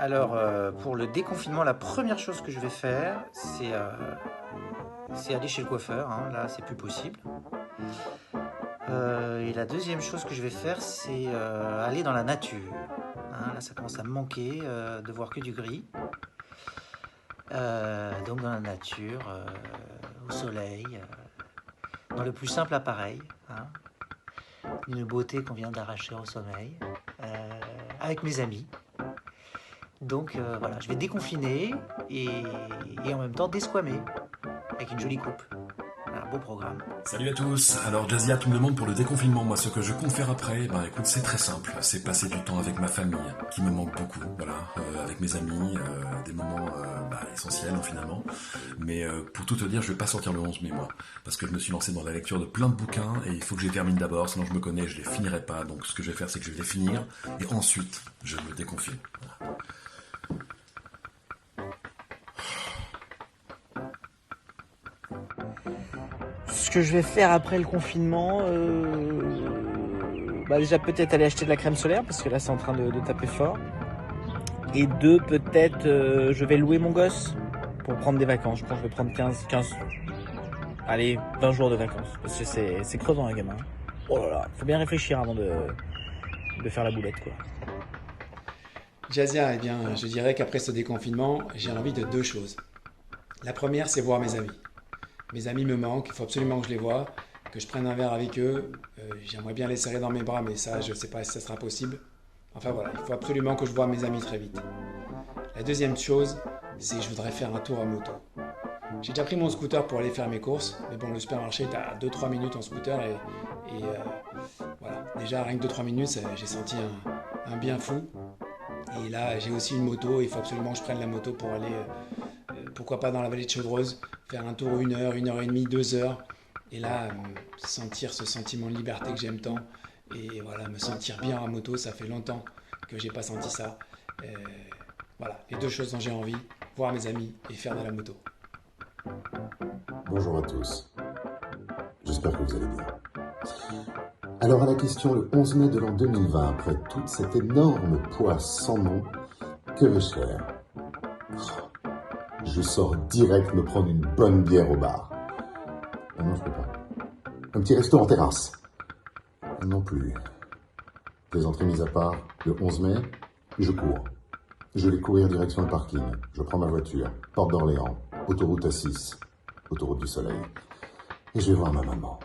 Alors, pour le déconfinement, la première chose que je vais faire, c'est aller chez le coiffeur, hein. Là, c'est plus possible. Et la deuxième chose que je vais faire, c'est aller dans la nature, hein. Là, ça commence à me manquer de voir que du gris. Donc dans la nature, au soleil, dans le plus simple appareil, hein. Une beauté qu'on vient d'arracher au sommeil, avec mes amis. Donc voilà, je vais déconfiner et en même temps desquamer avec une jolie coupe. Un beau programme. Salut à tous. Alors Jazia, tu me demandes pour le déconfinement, moi ce que je compte faire après, ben écoute, c'est très simple, c'est passer du temps avec ma famille, qui me manque beaucoup, voilà, avec mes amis, des moments essentiels finalement. Mais pour tout te dire, je vais pas sortir le 11 mai moi, parce que je me suis lancé dans la lecture de plein de bouquins et il faut que je les termine d'abord, sinon je me connais, je les finirai pas. Donc ce que je vais faire, c'est que je vais les finir et ensuite je me déconfine. Voilà. Ce que je vais faire après le confinement, déjà peut-être aller acheter de la crème solaire parce que là c'est en train de taper fort. Et deux, peut-être je vais louer mon gosse pour prendre des vacances. Je pense que je vais prendre 20 jours de vacances parce que c'est crevant un gamin. Oh là là, faut bien réfléchir avant de faire la boulette quoi. Jazia, eh bien, je dirais qu'après ce déconfinement, j'ai envie de deux choses. La première, c'est voir mes amis. Mes amis me manquent, il faut absolument que je les voie, que je prenne un verre avec eux. J'aimerais bien les serrer dans mes bras, mais ça, je ne sais pas si ça sera possible. Enfin voilà, il faut absolument que je voie mes amis très vite. La deuxième chose, c'est que je voudrais faire un tour à moto. J'ai déjà pris mon scooter pour aller faire mes courses, mais bon, le supermarché est à 2-3 minutes en scooter et voilà. Déjà, rien que 2-3 minutes, j'ai senti un bien fou. Et là, j'ai aussi une moto, il faut absolument que je prenne la moto pour aller, pourquoi pas dans la vallée de Chevreuse, faire un tour 1 heure, 1 heure et demie, 2 heures. Et là, sentir ce sentiment de liberté que j'aime tant. Et voilà, me sentir bien en moto, ça fait longtemps que j'ai pas senti ça. Voilà, les deux choses dont j'ai envie, voir mes amis et faire de la moto. Bonjour à tous, j'espère que vous allez bien. Alors à la question, le 11 mai de l'an 2020, après toute cette énorme poisse sans nom, que vais-je faire ? Je sors direct me prendre une bonne bière au bar. Ah non, je peux pas. Un petit resto en terrasse. Non plus. Les entrées mises à part, le 11 mai, je cours. Je vais courir direction le parking. Je prends ma voiture, porte d'Orléans, autoroute A6, autoroute du Soleil. Et je vais voir ma maman.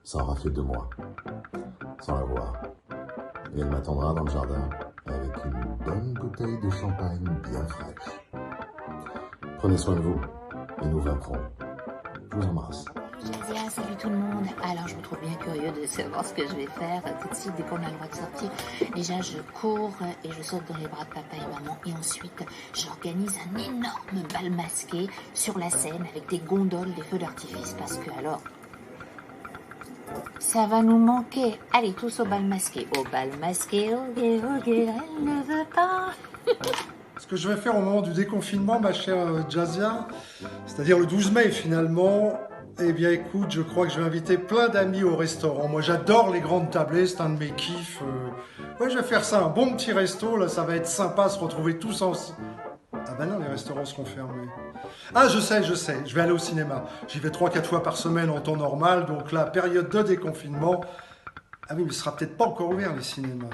Ça aura fait 2 mois. Sans la voir. Et elle m'attendra dans le jardin avec une bonne bouteille de champagne bien fraîche. Prenez soin de vous et nous vaincrons. Je vous embrasse. Jazia, salut tout le monde. Alors, je me trouve bien curieux de savoir ce que je vais faire tout de suite dès qu'on a le droit de sortir. Déjà, je cours et je saute dans les bras de papa et maman. Et ensuite, j'organise un énorme bal masqué sur la Seine avec des gondoles, des feux d'artifice. Parce que alors, ça va nous manquer. Allez, tous au bal masqué. Au bal masqué, ok, elle ne veut pas. Ce que je vais faire au moment du déconfinement, ma chère Jazia, c'est-à-dire le 12 mai finalement, eh bien écoute, je crois que je vais inviter plein d'amis au restaurant. Moi j'adore les grandes tablées, c'est un de mes kiffs. Ouais, je vais faire ça, un bon petit resto, là ça va être sympa, se retrouver tous ensemble. Ah ben non, les restaurants seront fermés. Ah je sais, je vais aller au cinéma. J'y vais 3-4 fois par semaine en temps normal, donc là, période de déconfinement. Ah oui, mais ce sera peut-être pas encore ouvert les cinémas.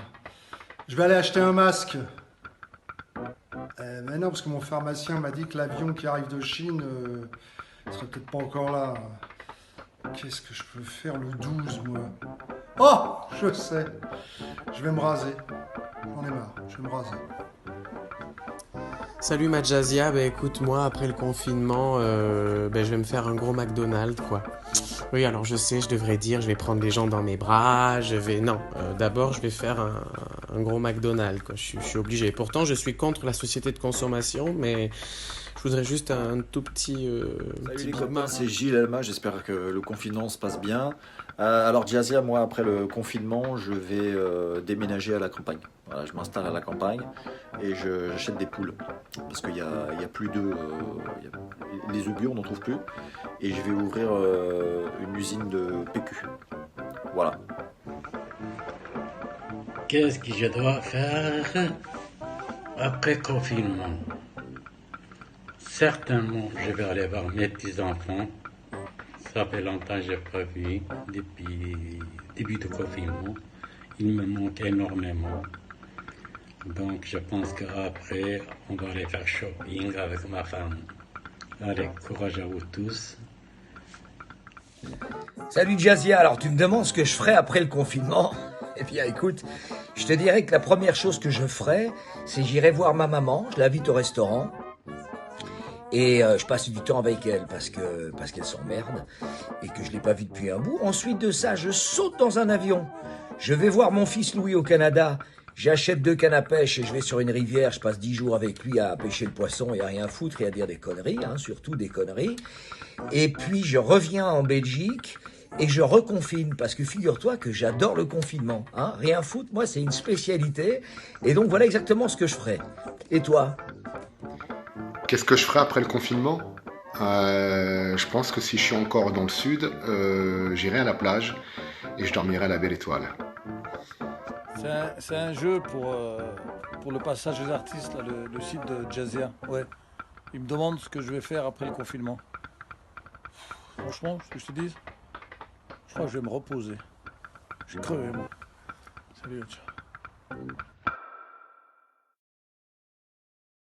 Je vais aller acheter un masque. Mais non, parce que mon pharmacien m'a dit que l'avion qui arrive de Chine serait peut-être pas encore là. Qu'est-ce que je peux faire le 12, moi ? Oh, je sais. Je vais me raser. J'en ai marre, je vais me raser. Salut ma Jazia, écoute moi après le confinement je vais me faire un gros McDonald's quoi. Oui alors je sais, je devrais dire je vais prendre les gens dans mes bras, d'abord je vais faire un gros McDonald's quoi. Je suis obligé. Pourtant je suis contre la société de consommation mais je voudrais juste un tout petit... Salut les copains, c'est Gilles Elma, j'espère que le confinement se passe bien. Alors Jazia, moi après le confinement, je vais déménager à la campagne. Voilà, je m'installe à la campagne et j'achète des poules. Parce qu'il y a plus de... les œufs bio, on n'en trouve plus. Et je vais ouvrir une usine de PQ. Voilà. Qu'est-ce que je dois faire ? Après confinement, certainement je vais aller voir mes petits-enfants. Ça fait longtemps que je n'ai pas vu depuis le début du confinement. Il me manque énormément. Donc je pense qu'après, on va aller faire shopping avec ma femme. Allez, courage à vous tous. Salut Jazia, alors tu me demandes ce que je ferai après le confinement? Eh bien écoute, je te dirais que la première chose que je ferai, c'est j'irai voir ma maman, je l'invite au restaurant et je passe du temps avec elle parce qu'elle s'emmerde et que je l'ai pas vue depuis un bout. Ensuite de ça, je saute dans un avion, je vais voir mon fils Louis au Canada, j'achète 2 cannes à pêche et je vais sur une rivière, je passe 10 jours avec lui à pêcher le poisson et à rien foutre et à dire des conneries, hein, surtout des conneries. Et puis je reviens en Belgique et je reconfine parce que figure-toi que j'adore le confinement. Hein. Rien foutre, moi c'est une spécialité. Et donc voilà exactement ce que je ferai. Et toi? Qu'est-ce que je ferai après le confinement? Je pense que si je suis encore dans le sud, j'irai à la plage et je dormirai à la Belle Étoile. C'est un jeu pour le passage des artistes, là, le site de Jazzia. Ouais. Il me demande ce que je vais faire après le confinement. Franchement, ce que je te dis, je crois que je vais me reposer. J'ai crevé, moi. Salut, ciao.